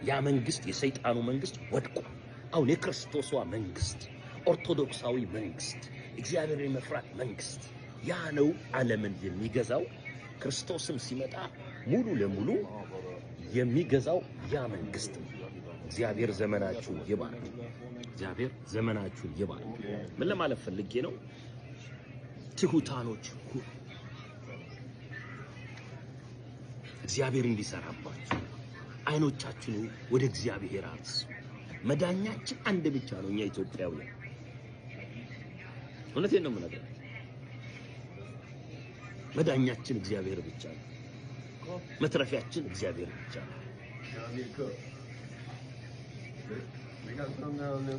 ያ መንግስት የሰይጣኑ መንግስት ወድቆ አሁን የክርስቶስዋ መንግስት ኦርቶዶክሳዊ መንግስት እግዚአብሔርን የመፍራት መንግስት ያ ነው ዓለምን የሚገዛው። ክርስቶስም ሲመጣ ሙሉ ለሙሉ የሚገዛው ያ መንግስት ነው። እግዚአብሔር ዘመናችሁን ይባርክ። እግዚአብሔር ዘመናችሁን ይባርክ። ምን ለማለት ፈልጌ ነው? ትሁታኖች ሁኑ። እግዚአብሔር እንዲሰራባችሁ አይኖቻችሁን ወደ እግዚአብሔር አንሱ። መዳኛችን አንድ ብቻ ነው። እኛ ኢትዮጵያውያን እውነቴን ነው የምነግርህ፣ መዳኛችን እግዚአብሔር ብቻ ነው። መትረፊያችን እግዚአብሔር ብቻ ነው።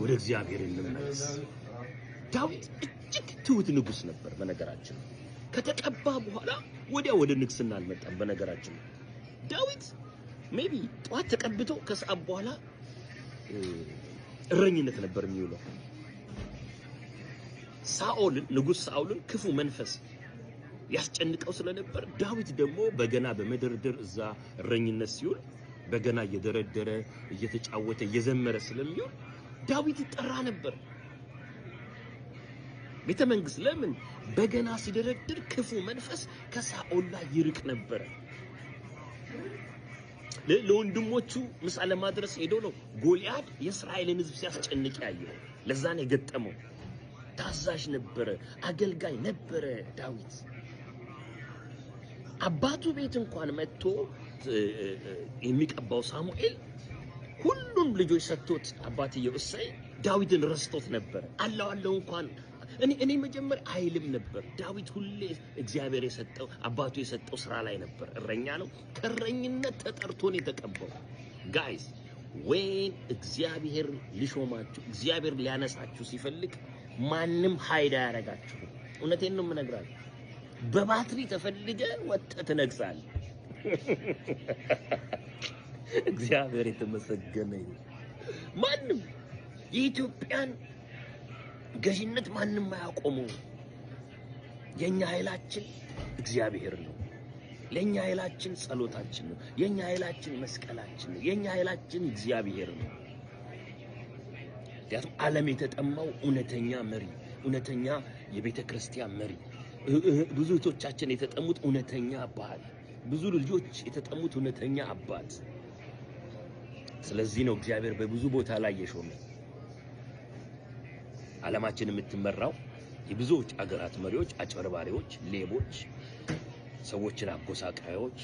ወደ እግዚአብሔር እንመለስ። ዳዊት እጅግ ትሁት ንጉስ ነበር። በነገራችን ከተቀባ በኋላ ወዲያ ወደ ንግስና አልመጣም። በነገራችን ዳዊት ሜቢ ጧት ተቀብቶ ከሰዓት በኋላ እረኝነት ነበር የሚውለው። ሳኦልን ንጉስ ሳኦልን ክፉ መንፈስ ያስጨንቀው ስለነበር ዳዊት ደግሞ በገና በመደርደር እዛ እረኝነት ሲውል በገና እየደረደረ እየተጫወተ እየዘመረ ስለሚውል ዳዊት ይጠራ ነበር ቤተ መንግስት። ለምን? በገና ሲደረድር ክፉ መንፈስ ከሳኦል ላይ ይርቅ ነበር። ለወንድሞቹ ምሳ ለማድረስ ሄዶ ነው ጎልያድ የእስራኤልን ሕዝብ ሲያስጨንቅ ያየው። ለዛ ነው የገጠመው። ታዛዥ ነበረ፣ አገልጋይ ነበረ ዳዊት። አባቱ ቤት እንኳን መጥቶ የሚቀባው ሳሙኤል ሁሉም ልጆች ሰጥቶት አባትየው እሰይ ዳዊትን ረስቶት ነበር። አለው እንኳን እኔ መጀመሪያ አይልም ነበር። ዳዊት ሁሌ እግዚአብሔር የሰጠው አባቱ የሰጠው ስራ ላይ ነበር። እረኛ ነው። ከእረኝነት ተጠርቶ ነው የተቀባው። ጋይስ ወይን እግዚአብሔር ሊሾማችሁ እግዚአብሔር ሊያነሳችሁ ሲፈልግ ማንም ኃይል አያረጋችሁ። እውነቴን ነው የምነግራችሁ። በባትሪ ተፈልገ ወጥተህ ትነግሳለህ። እግዚአብሔር የተመሰገነ ይሁን። ማንም የኢትዮጵያን ገዥነት ማንም አያቆመው። የኛ ኃይላችን እግዚአብሔር ነው። ለኛ ኃይላችን ጸሎታችን ነው። የኛ ኃይላችን መስቀላችን ነው። የኛ ኃይላችን እግዚአብሔር ነው። ያቱም ዓለም የተጠማው እውነተኛ መሪ፣ እውነተኛ የቤተ ክርስቲያን መሪ፣ ብዙ እህቶቻችን የተጠሙት እውነተኛ ባል፣ ብዙ ልጆች የተጠሙት እውነተኛ አባት። ስለዚህ ነው እግዚአብሔር በብዙ ቦታ ላይ የሾመ። ዓለማችን የምትመራው የብዙዎች አገራት መሪዎች አጭበርባሪዎች፣ ሌቦች፣ ሰዎችን አጎሳቃዮች።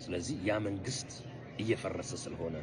ስለዚህ ያ መንግስት እየፈረሰ ስለሆነ